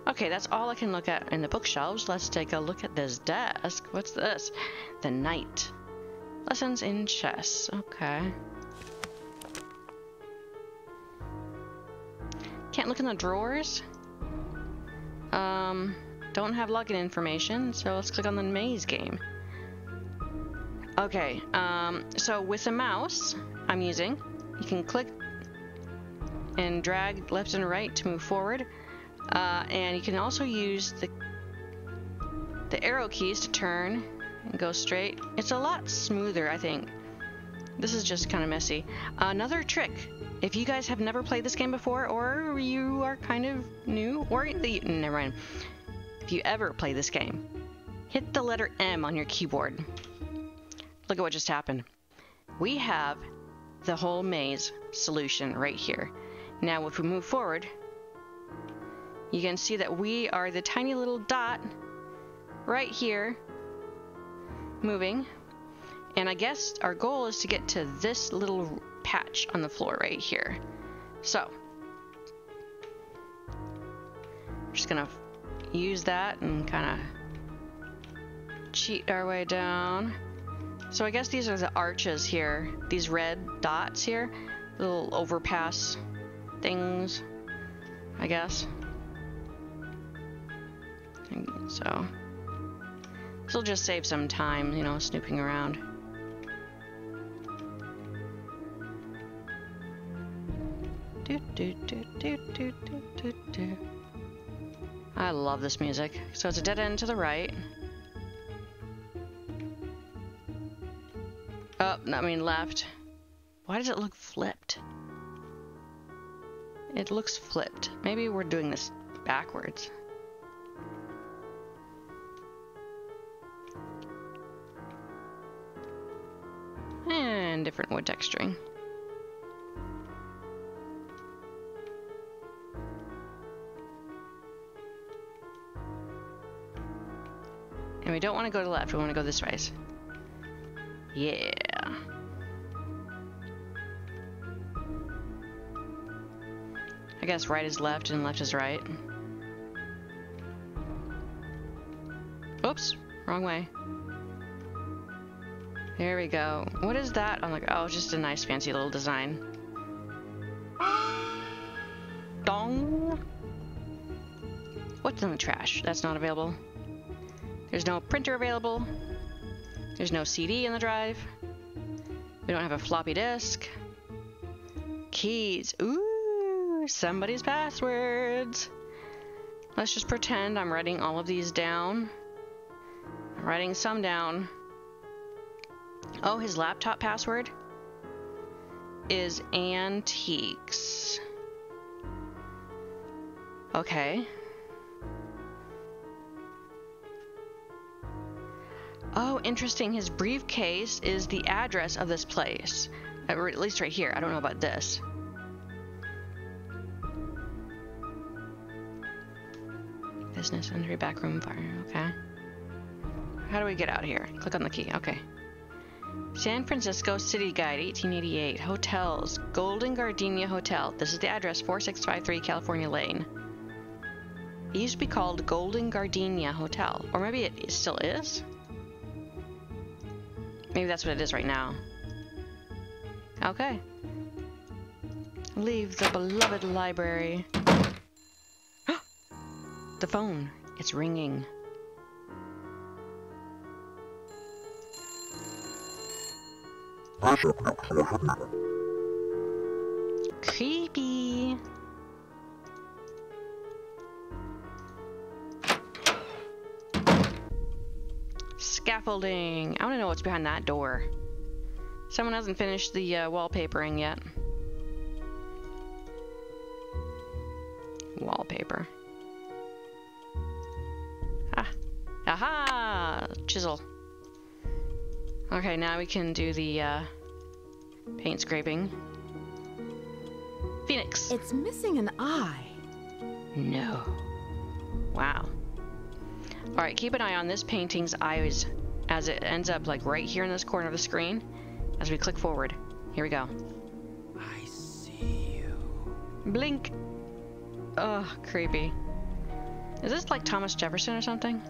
Okay, that's all I can look at in the bookshelves. Let's take a look at this desk. What's this? The Knight. Lessons in chess. Okay. Can't look in the drawers. Don't have login information, so let's click on the maze game. Okay, so with the mouse I'm using, you can click and drag left and right to move forward, and you can also use the arrow keys to turn and go straight. It's a lot smoother, I think. This is just kind of messy. Another trick. If you guys have never played this game before, or you are kind of new, or never mind. If you ever play this game, hit the letter M on your keyboard. Look at what just happened. We have the whole maze solution right here. Now, if we move forward, you can see that we are the tiny little dot right here, moving. And I guess our goal is to get to this little patch on the floor right here. So, we're just gonna use that and kind of cheat our way down. So I guess these are the arches here. These red dots here, little overpass things, I guess. And so this will just save some time, you know, snooping around. I love this music. So it's a dead end to the right. Oh, I mean left. Why does it look flipped? It looks flipped. Maybe we're doing this backwards. And different wood texturing. And we don't want to go to the left, we want to go this way. Yeah. I guess right is left and left is right. Oops, wrong way. There we go. What is that? I'm like, oh, just a nice fancy little design. Dong. What's in the trash? That's not available. There's no printer available. There's no CD in the drive. We don't have a floppy disk. Keys. Ooh, somebody's passwords. Let's just pretend I'm writing all of these down. I'm writing some down. Oh, his laptop password is antiques. Okay. Oh, interesting. His briefcase is the address of this place. Or at least right here. I don't know about this. Business, entry, back room, fire. Okay. How do we get out here? Click on the key. Okay. San Francisco City Guide, 1888. Hotels. Golden Gardenia Hotel. This is the address, 4653 California Lane. It used to be called Golden Gardenia Hotel. Or maybe it still is? Maybe that's what it is right now. Okay. Leave the beloved library. The phone. It's ringing. Creepy. Scaffolding. I want to know what's behind that door. Someone hasn't finished the wallpapering yet. Wallpaper. Ah. Aha! Chisel. Okay, now we can do the paint scraping. Phoenix. It's missing an eye. No. Wow. Alright, keep an eye on this painting's eyes as it ends up like right here in this corner of the screen as we click forward. Here we go. I see you. Blink. Ugh, creepy. Is this like Thomas Jefferson or something?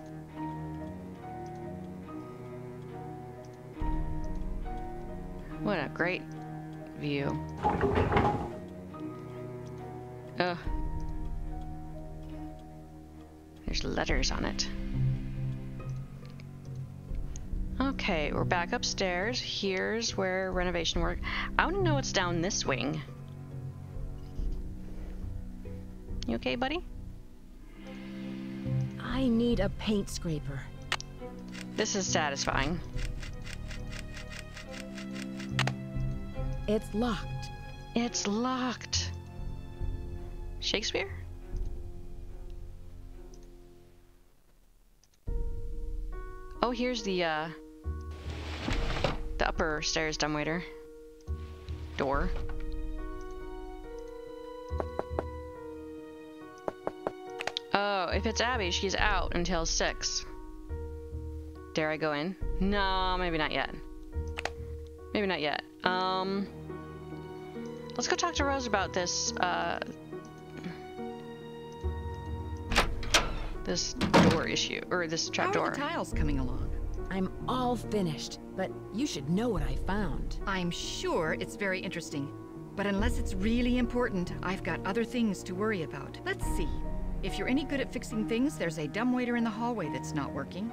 What a great view. Ugh. There's letters on it. Okay, we're back upstairs. Here's where renovation work. I want to know what's down this wing. You okay, buddy? I need a paint scraper. This is satisfying. It's locked. It's locked. Shakespeare? Oh, here's the upper stairs dumbwaiter. Door. Oh, if it's Abby, she's out until 6. Dare I go in? No, maybe not yet. Maybe not yet. Let's go talk to Rose about this, this door issue, or this trap door. How are the tiles coming along? I'm all finished, but you should know what I found. I'm sure it's very interesting, but unless it's really important, I've got other things to worry about. Let's see. If you're any good at fixing things, there's a dumbwaiter in the hallway that's not working.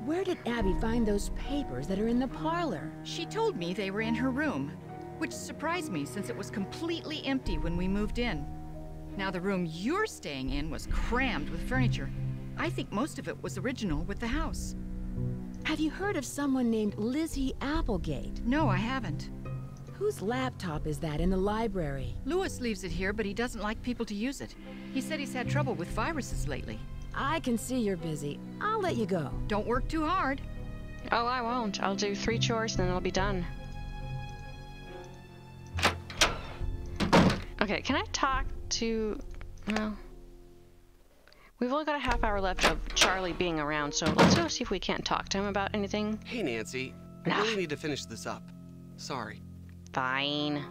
Where did Abby find those papers that are in the parlor? She told me they were in her room, which surprised me since it was completely empty when we moved in. Now the room you're staying in was crammed with furniture. I think most of it was original with the house. Have you heard of someone named Lizzie Applegate? No, I haven't. Whose laptop is that in the library? Lewis leaves it here, but he doesn't like people to use it. He said he's had trouble with viruses lately. I can see you're busy. I'll let you go. Don't work too hard. Oh, I won't. I'll do 3 chores and then I'll be done. Okay, can I talk to... Well... We've only got a half hour left of Charlie being around, so let's go see if we can't talk to him about anything. Hey, Nancy. I really need to finish this up. Sorry. Fine.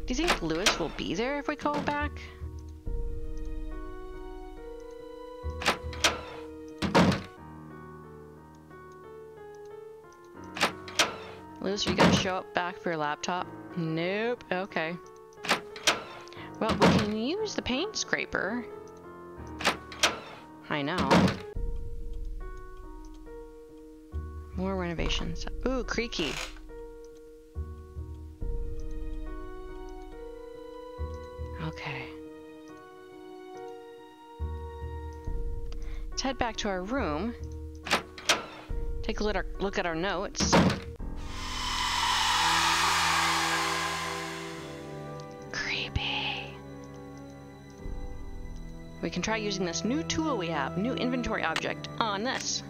Do you think Lewis will be there if we call back? Lewis, are you gonna show up back for your laptop? Nope. Okay. Well, we can use the paint scraper. I know. More renovations. Ooh, creaky. Okay. Let's head back to our room. Take a look at our notes. Creepy. We can try using this new tool we have, new inventory object, on this.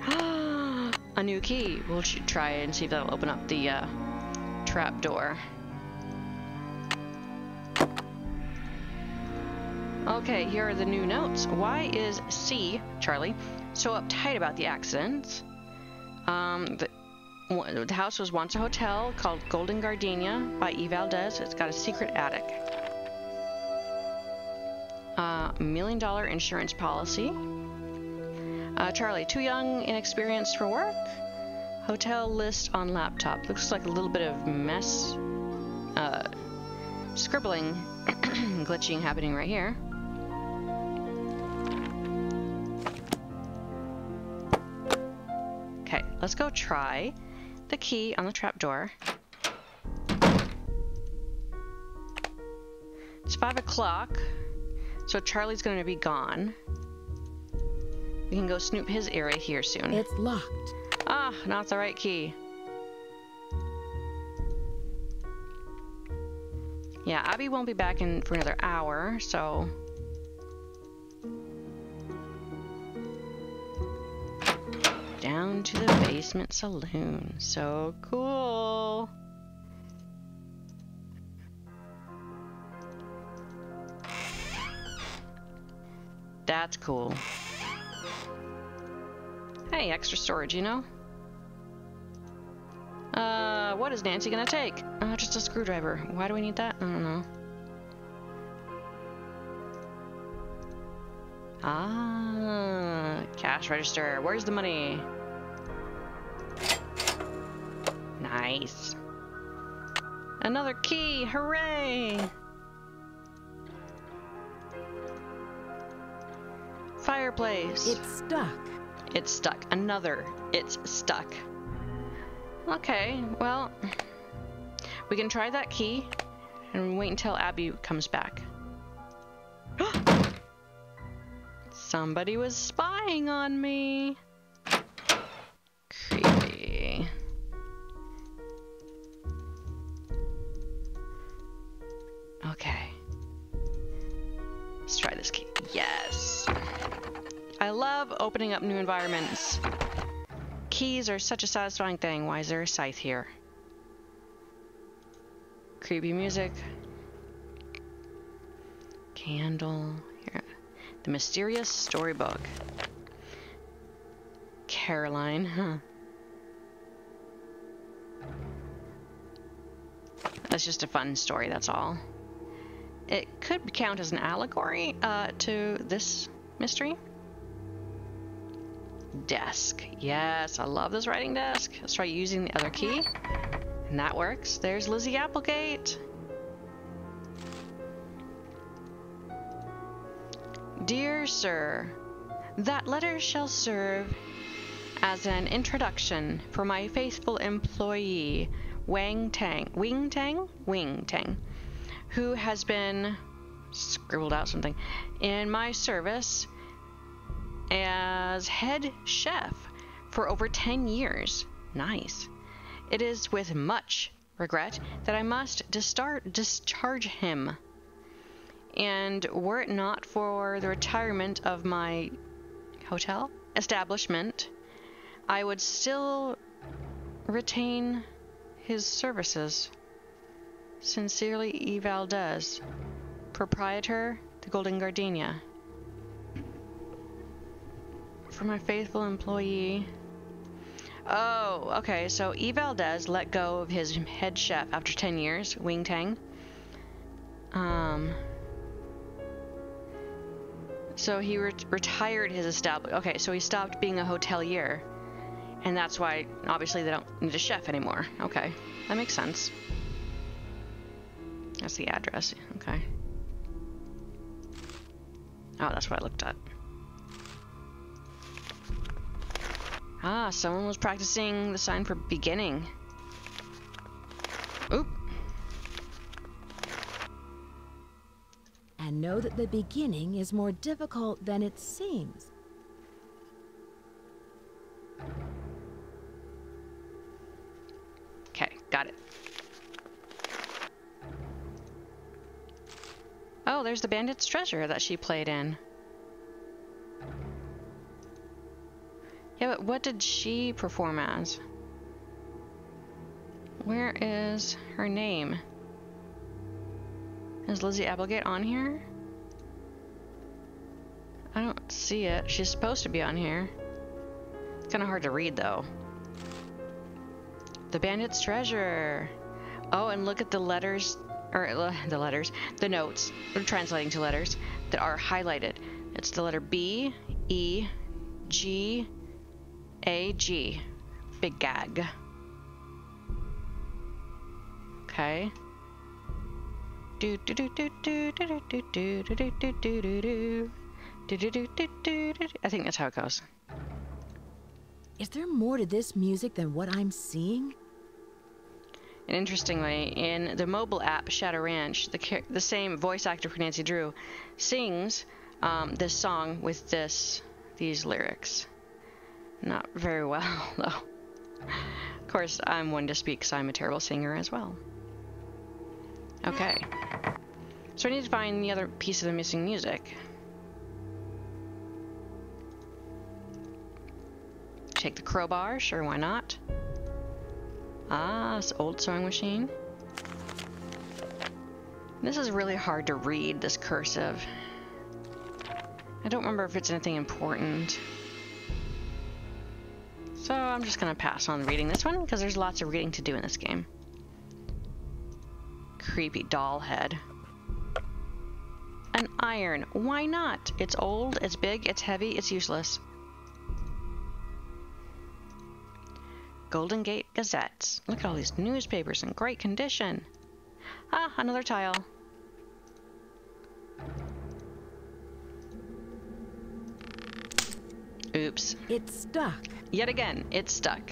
A new key. We'll try and see if that'll open up the trap door. Okay, here are the new notes. Why is C, Charlie, so uptight about the accident? The house was once a hotel called Golden Gardenia by E. Valdez. It's got a secret attic. $1 million insurance policy. Charlie, too young, inexperienced for work. Hotel list on laptop. Looks like a little bit of mess. Scribbling, glitching happening right here. Okay, let's go try the key on the trapdoor. It's 5 o'clock, so Charlie's going to be gone. We can go snoop his area here soon. It's locked. Ah, not the right key. Yeah, Abby won't be back in for another hour, so... Down to the basement saloon. So cool. That's cool. Hey, extra storage, you know? What is Nancy gonna take? Just a screwdriver. Why do we need that? I don't know. Ah, cash register. Where's the money? Nice. Another key. Hooray! Fireplace. It's stuck. It's stuck. Another. It's stuck. Okay, well, we can try that key and wait until Abby comes back. Somebody was spying on me. Creepy. Okay. Let's try this key. Yes. I love opening up new environments. Keys are such a satisfying thing. Why is there a scythe here? Creepy music. Candle. Here. The mysterious storybook. Caroline, huh? That's just a fun story, that's all. It could count as an allegory to this mystery. Desk. Yes, I love this writing desk. Let's try using the other key. And that works. There's Lizzie Applegate. Dear Sir, that letter shall serve as an introduction for my faithful employee, Wing Tang, who has been, scribbled out something, in my service as head chef for over 10 years. Nice. It is with much regret that I must discharge him. And were it not for the retirement of my hotel establishment, I would still retain his services. Sincerely, E. Valdez, proprietor, the Golden Gardenia. For my faithful employee. Oh, okay, so E. Valdez let go of his head chef after 10 years, Wing Tang. So he retired his establishment. Okay, so he stopped being a hotelier. And that's why, obviously, they don't need a chef anymore. Okay, that makes sense. That's the address. Okay. Oh, that's what I looked at. Ah, someone was practicing the sign for beginning. Oop. And know that the beginning is more difficult than it seems. Oh, there's the Bandit's Treasure that she played in. Yeah, but what did she perform as? Where is her name? Is Lizzie Applegate on here? I don't see it. She's supposed to be on here. It's kind of hard to read, though. The Bandit's Treasure. Oh, and look at the letters, or the notes. We're translating to letters that are highlighted. It's the letter B, E, G, A, G. Big gag. Okay. I think that's how it goes. Is there more to this music than what I'm seeing? And interestingly, in the mobile app Shadow Ranch, the same voice actor for Nancy Drew sings this song with these lyrics. Not very well, though. Of course, I'm one to speak because I'm a terrible singer as well. Okay. So I need to find the other piece of the missing music. Take the crowbar, sure, why not? Ah, this old sewing machine. This is really hard to read, this cursive. I don't remember if it's anything important. So I'm just gonna pass on reading this one because there's lots of reading to do in this game. Creepy doll head. An iron. Why not? It's old, it's big, it's heavy, it's useless. Golden Gate Gazettes. Look at all these newspapers in great condition. Ah, another tile. Oops. It's stuck. Yet again, it's stuck.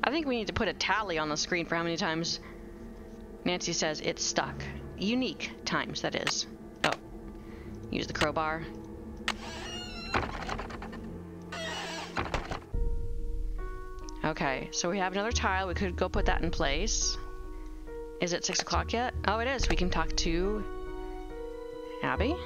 I think we need to put a tally on the screen for how many times Nancy says it's stuck. Unique times, that is. Oh. Use the crowbar. Okay, so we have another tile. We could go put that in place. Is it 6 o'clock yet? Oh, it is. We can talk to Abby.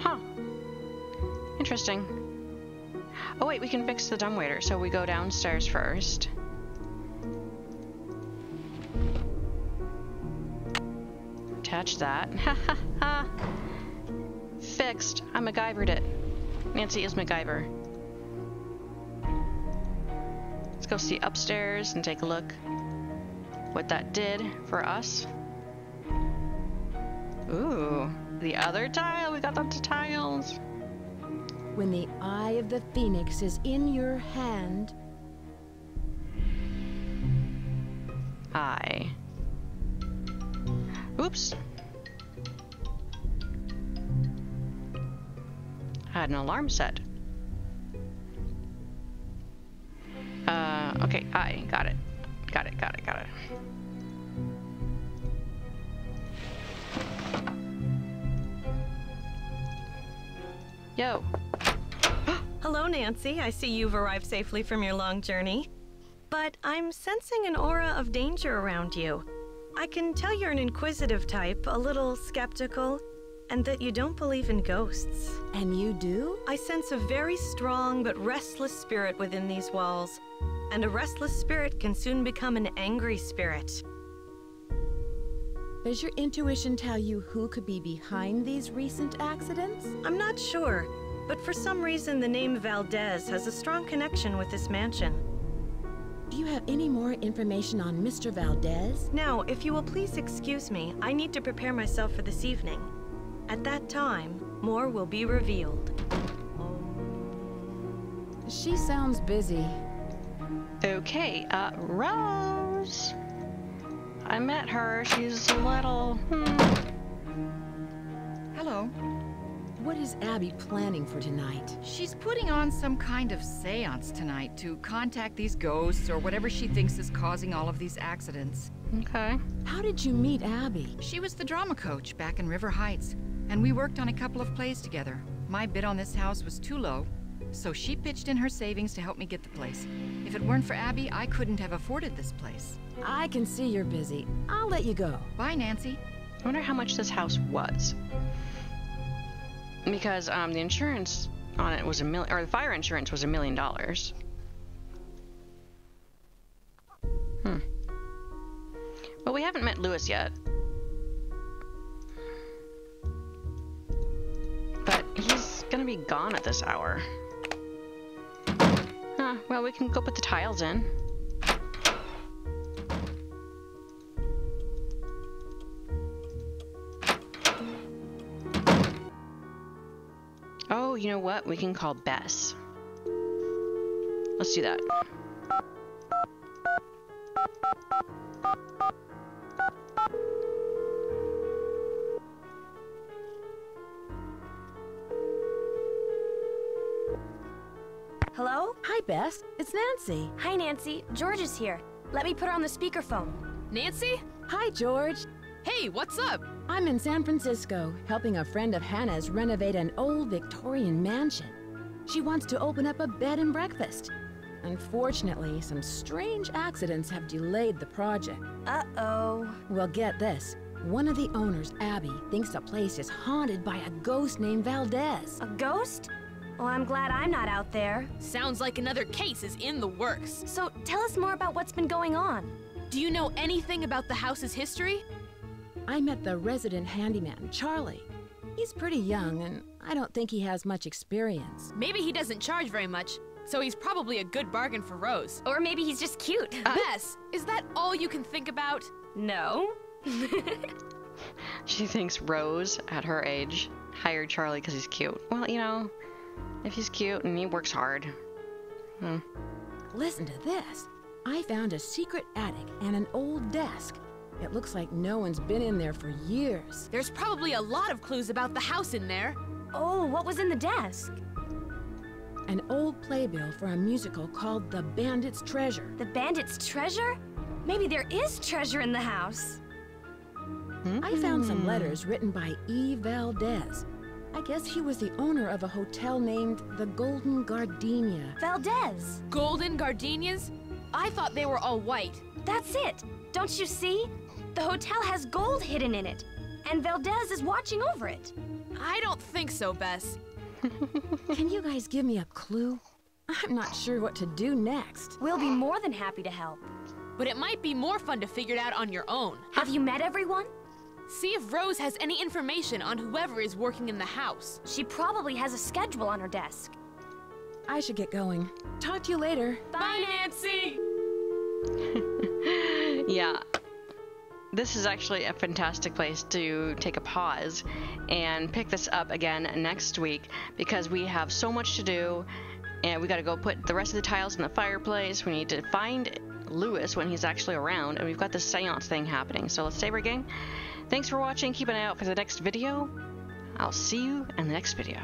Huh. Interesting. Oh wait, we can fix the dumbwaiter. So we go downstairs first. Attach that. Ha ha ha. Fixed. I MacGyvered it. Nancy is MacGyver. Let's go see upstairs and take a look what that did for us. Ooh, the other tile. We got the tiles. When the eye of the phoenix is in your hand. Eye. Oops. I had an alarm set. Okay, I got it. Got it. Yo. Hello, Nancy. I see you've arrived safely from your long journey. But I'm sensing an aura of danger around you. I can tell you're an inquisitive type, a little skeptical, and that you don't believe in ghosts. And you do? I sense a very strong but restless spirit within these walls, and a restless spirit can soon become an angry spirit. Does your intuition tell you who could be behind these recent accidents? I'm not sure, but for some reason the name Valdez has a strong connection with this mansion. Do you have any more information on Mr. Valdez? Now, if you will please excuse me, I need to prepare myself for this evening. At that time, more will be revealed. She sounds busy. Okay, Rose. I met her. She's a little... Hello. What is Abby planning for tonight? She's putting on some kind of seance tonight to contact these ghosts or whatever she thinks is causing all of these accidents. Okay. How did you meet Abby? She was the drama coach back in River Heights, and we worked on a couple of plays together. My bid on this house was too low, So she pitched in her savings to help me get the place. If it weren't for Abby, I couldn't have afforded this place. I can see you're busy. I'll let you go. Bye, Nancy. I wonder how much this house was. Because the insurance on it was or the fire insurance was $1 million. Well, we haven't met Lewis yet. But he's gonna be gone at this hour. Huh, well, we can go put the tiles in. Oh, you know what? We can call Bess. Let's do that. Hello? Hi, Bess. It's Nancy. Hi, Nancy. George is here. Let me put her on the speakerphone. Nancy? Hi, George. Hey, what's up? I'm in San Francisco, helping a friend of Hannah's renovate an old Victorian mansion. She wants to open up a bed and breakfast. Unfortunately, some strange accidents have delayed the project. Uh-oh. Well, get this. One of the owners, Abby, thinks the place is haunted by a ghost named Valdez. A ghost? Well, I'm glad I'm not out there. Sounds like another case is in the works. So tell us more about what's been going on. Do you know anything about the house's history? I met the resident handyman, Charlie. He's pretty young, and I don't think he has much experience. Maybe he doesn't charge very much, so he's probably a good bargain for Rose. Or maybe he's just cute. Bess, is that all you can think about? No. She thinks Rose, at her age, hired Charlie because he's cute. Well, you know, if he's cute and he works hard. Listen to this. I found a secret attic and an old desk. It looks like no one's been in there for years. There's probably a lot of clues about the house in there. Oh, what was in the desk? An old playbill for a musical called The Bandit's Treasure. The Bandit's Treasure? Maybe there is treasure in the house. I found some letters written by E. Valdez. I guess he was the owner of a hotel named the Golden Gardenia. Valdez. Golden gardenias? I thought they were all white. That's it. Don't you see? The hotel has gold hidden in it, and Valdez is watching over it. I don't think so, Bess. Can you guys give me a clue? I'm not sure what to do next. We'll be more than happy to help. But it might be more fun to figure it out on your own. Have you met everyone? See if Rose has any information on whoever is working in the house. She probably has a schedule on her desk. I should get going. Talk to you later. Bye, Nancy! Yeah. This is actually a fantastic place to take a pause and pick this up again next week because we have so much to do and we got to go put the rest of the tiles in the fireplace. We need to find Lewis when he's actually around, and we've got this seance thing happening. So let's save our gang. Thanks for watching. Keep an eye out for the next video. I'll see you in the next video.